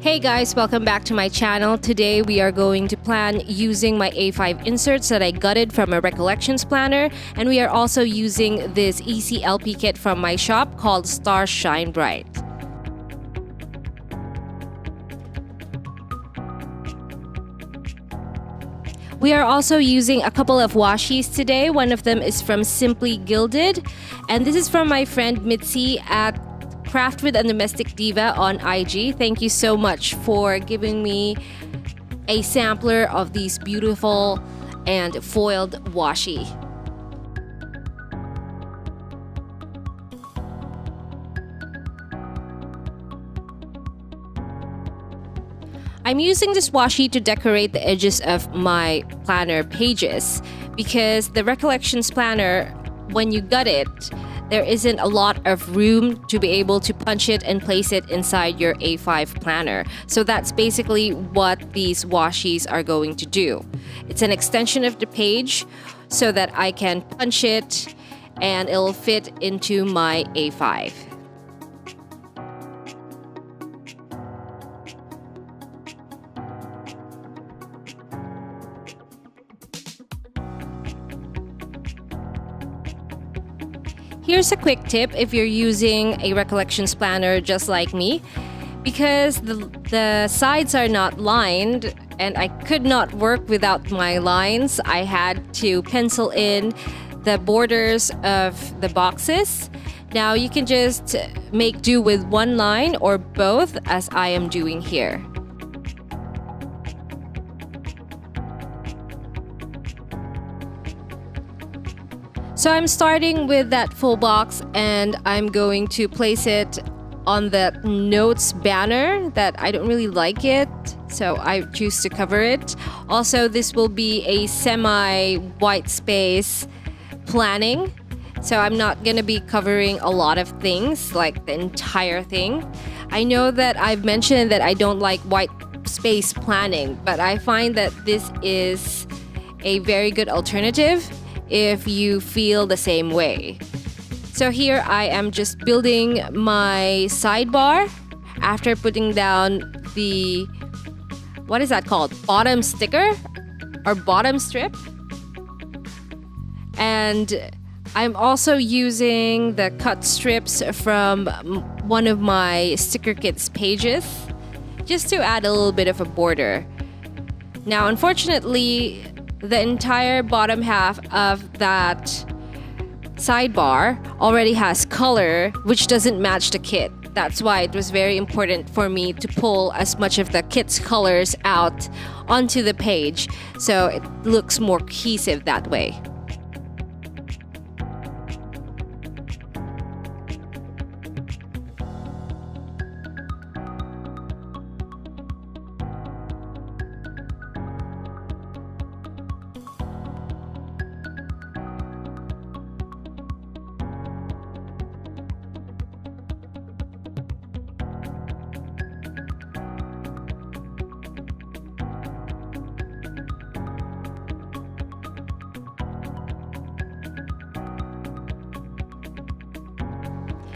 Hey guys, welcome back to my channel. Today we are going to plan using my A5 inserts that I gutted from a Recollections planner, and we are also using this ECLP kit from my shop called Star Shine Bright. We are also using a couple of Washis today. One of them is from Simply Gilded, and this is from my friend Mitzi at Craft with a Domestic Diva on IG. Thank you so much for giving me a sampler of these beautiful and foiled washi. I'm using this washi to decorate the edges of my planner pages because the Recollections planner, when you gut it, there isn't a lot of room to be able to punch it and place it inside your A5 planner. So that's basically what these washis are going to do. It's an extension of the page so that I can punch it and it'll fit into my A5. Here's a quick tip if you're using a Recollections planner just like me, because the sides are not lined and I could not work without my lines. I had to pencil in the borders of the boxes. Now you can just make do with one line or both, as I am doing here. So I'm starting with that full box and I'm going to place it on the notes banner that I don't really like it, so I choose to cover it. Also, this will be a semi-white space planning, so I'm not going to be covering a lot of things, like the entire thing. I know that I've mentioned that I don't like white space planning, but I find that this is a very good alternative if you feel the same way. So here I am just building my sidebar after putting down the, what is that called? Bottom sticker or bottom strip. And I'm also using the cut strips from one of my sticker kits pages just to add a little bit of a border. Now, unfortunately, the entire bottom half of that sidebar already has color which doesn't match the kit. That's why it was very important for me to pull as much of the kit's colors out onto the page so it looks more cohesive that way.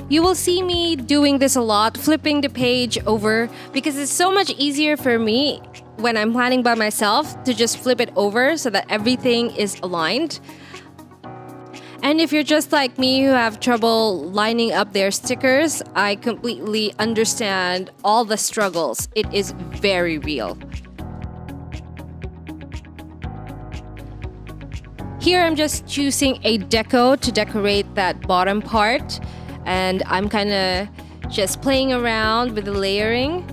You will see me doing this a lot, flipping the page over, because it's so much easier for me when I'm planning by myself to just flip it over so that everything is aligned. And if you're just like me who have trouble lining up their stickers, I completely understand all the struggles. It is very real. Here I'm just choosing a deco to decorate that bottom part. And I'm kind of just playing around with the layering.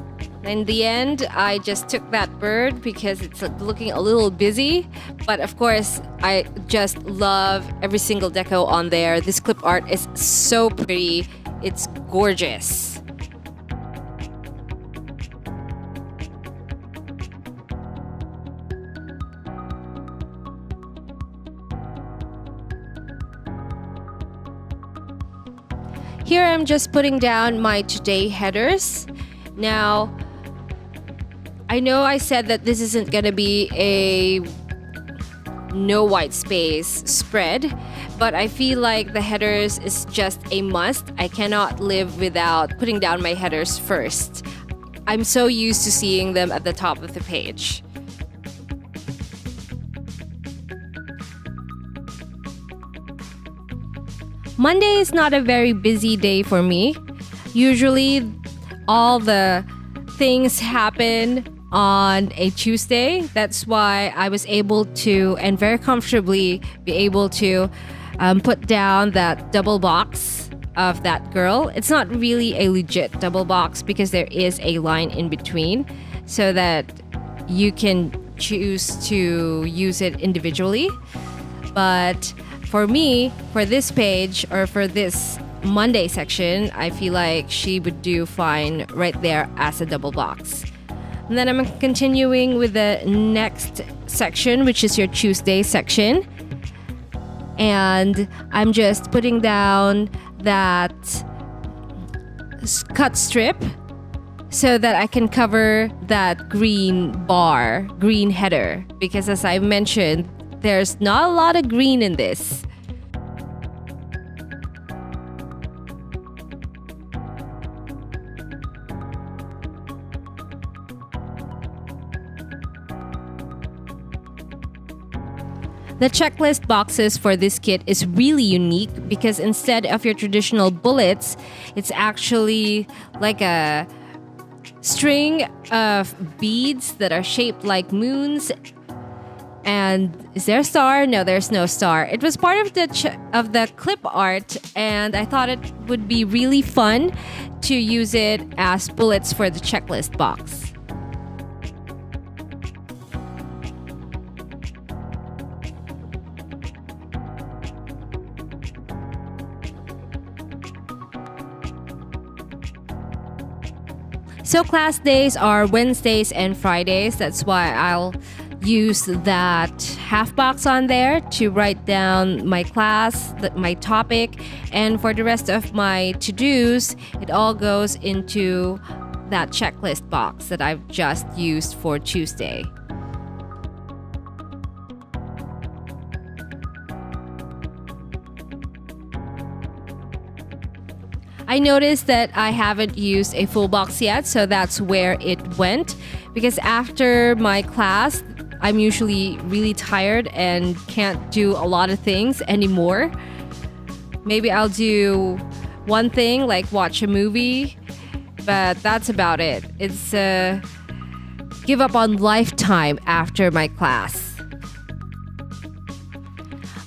In the end, I just took that bird because it's looking a little busy. But of course, I just love every single deco on there. This clip art is so pretty. It's gorgeous. Here I'm just putting down my today headers. Now, I know I said that this isn't gonna be a no white space spread, but I feel like the headers is just a must. I cannot live without putting down my headers first. I'm so used to seeing them at the top of the page. Monday is not a very busy day for me. Usually, all the things happen on a Tuesday. That's why I was able to, and very comfortably, be able to put down that double box of that girl. It's not really a legit double box because there is a line in between so that you can choose to use it individually. But for me, for this page or for this Monday section, I feel like she would do fine right there as a double box. And then I'm continuing with the next section, which is your Tuesday section. And I'm just putting down that cut strip so that I can cover that green bar, green header. Because as I mentioned, there's not a lot of green in this. The checklist boxes for this kit is really unique because instead of your traditional bullets, it's actually like a string of beads that are shaped like moons. And is there a star? No, there's no star. It was part of the clip art, and I thought it would be really fun to use it as bullets for the checklist box. So class days are Wednesdays and Fridays. That's why I'll use that half box on there to write down my class, my topic, and for the rest of my to-dos, it all goes into that checklist box that I've just used for Tuesday. I noticed that I haven't used a full box yet, so that's where it went. Because after my class, I'm usually really tired and can't do a lot of things anymore. Maybe I'll do one thing, like watch a movie, but that's about it. It's give up on lifetime after my class.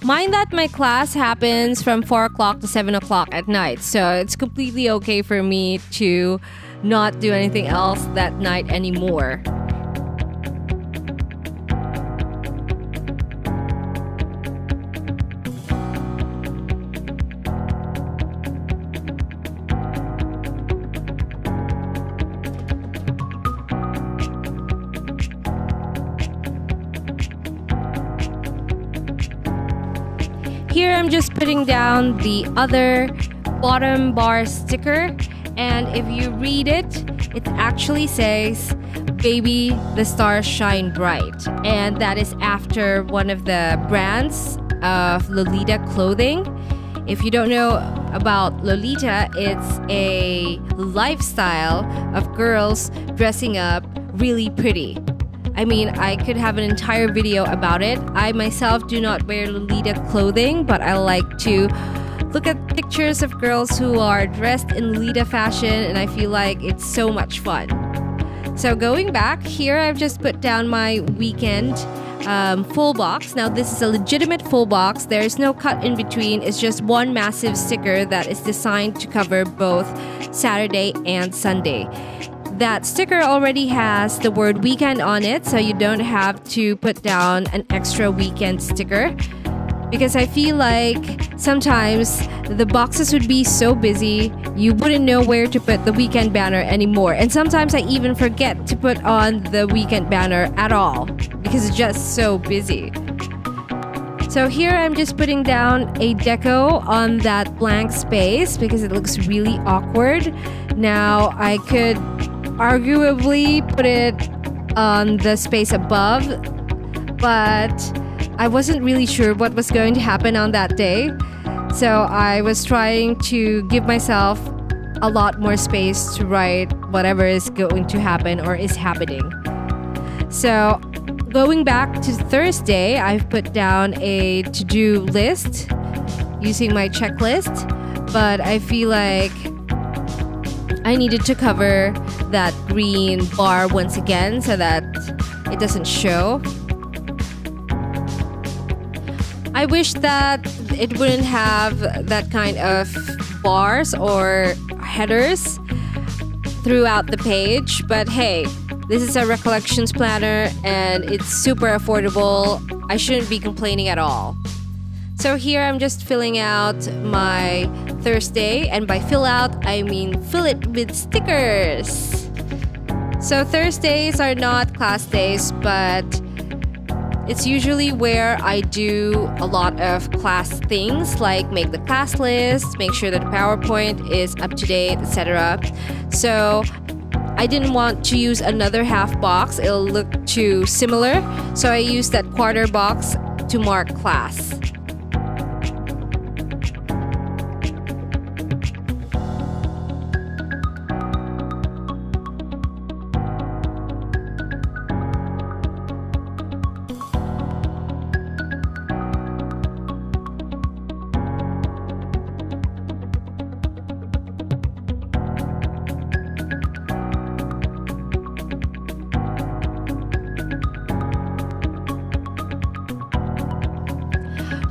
Mind that my class happens from 4 o'clock to 7 o'clock at night, so it's completely okay for me to not do anything else that night anymore. Here I'm just putting down the other bottom bar sticker, and if you read it, it actually says, "Baby, the stars shine bright," and that is after one of the brands of Lolita clothing. If you don't know about Lolita, it's a lifestyle of girls dressing up really pretty. I mean, I could have an entire video about it. I myself do not wear Lolita clothing, but I like to look at pictures of girls who are dressed in Lolita fashion, and I feel like it's so much fun. So going back, here I've just put down my weekend full box. Now this is a legitimate full box. There is no cut in between. It's just one massive sticker that is designed to cover both Saturday and Sunday. That sticker already has the word weekend on it, so you don't have to put down an extra weekend sticker. Because I feel like sometimes the boxes would be so busy, you wouldn't know where to put the weekend banner anymore. And sometimes I even forget to put on the weekend banner at all because it's just so busy. So here I'm just putting down a deco on that blank space because it looks really awkward. Now I could arguably put it on the space above, but I wasn't really sure what was going to happen on that day. So I was trying to give myself a lot more space to write whatever is going to happen or is happening. So going back to Thursday, I've put down a to-do list using my checklist, but I feel like I needed to cover that green bar once again so that it doesn't show. I wish that it wouldn't have that kind of bars or headers throughout the page, but hey, this is a Recollections planner and it's super affordable. I shouldn't be complaining at all. So here I'm just filling out my Thursday, and by fill out, I mean fill it with stickers. So Thursdays are not class days, but it's usually where I do a lot of class things like make the class list, make sure that the PowerPoint is up to date, etc. So I didn't want to use another half box, it'll look too similar. So I used that quarter box to mark class.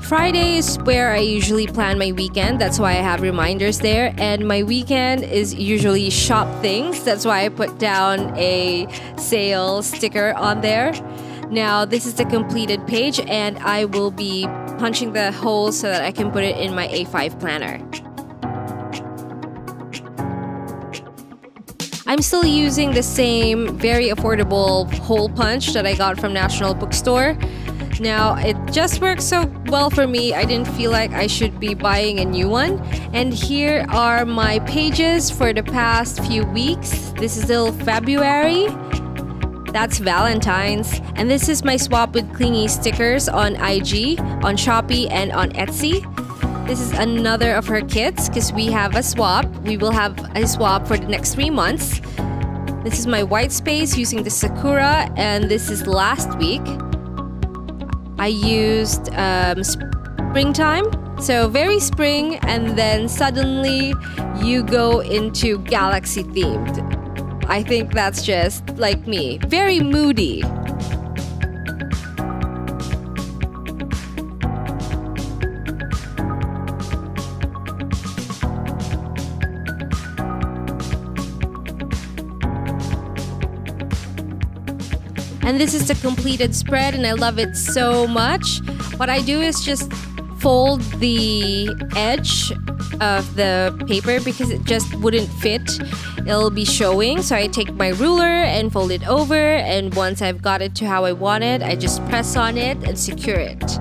Friday is where I usually plan my weekend. That's why I have reminders there. And my weekend is usually shop things. That's why I put down a sale sticker on there. Now, this is the completed page, and I will be punching the holes so that I can put it in my A5 planner. I'm still using the same very affordable hole punch that I got from National Bookstore. Now, it just works so well for me, I didn't feel like I should be buying a new one. And here are my pages for the past few weeks. This is still February. That's Valentine's. And this is my swap with clingy stickers on IG, on Shopee, and on Etsy. This is another of her kits because we have a swap. We will have a swap for the next 3 months. This is my white space using the Sakura, and this is last week. I used springtime, so very spring, and then suddenly you go into galaxy themed. I think that's just like me, very moody. And this is the completed spread, and I love it so much. What I do is just fold the edge of the paper because it just wouldn't fit. It'll be showing. So I take my ruler and fold it over, and once I've got it to how I want it, I just press on it and secure it.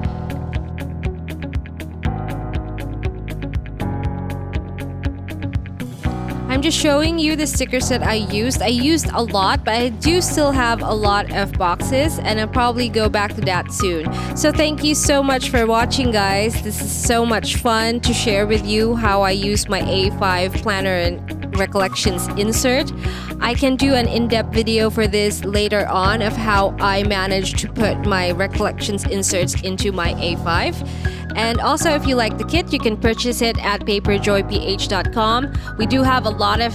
I'm just showing you the stickers that I used. I used a lot, but I do still have a lot of boxes, and I'll probably go back to that soon. So thank you so much for watching, guys. This is so much fun to share with you how I use my A5 planner and Recollections insert. I can do an in-depth video for this later on of how I managed to put my Recollections inserts into my A5. And also, if you like the kit, you can purchase it at paperjoyph.com. We do have a lot of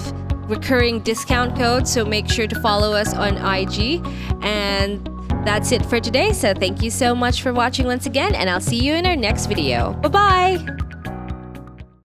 recurring discount codes, so make sure to follow us on IG. And that's it for today. So thank you so much for watching once again, and I'll see you in our next video. Bye-bye!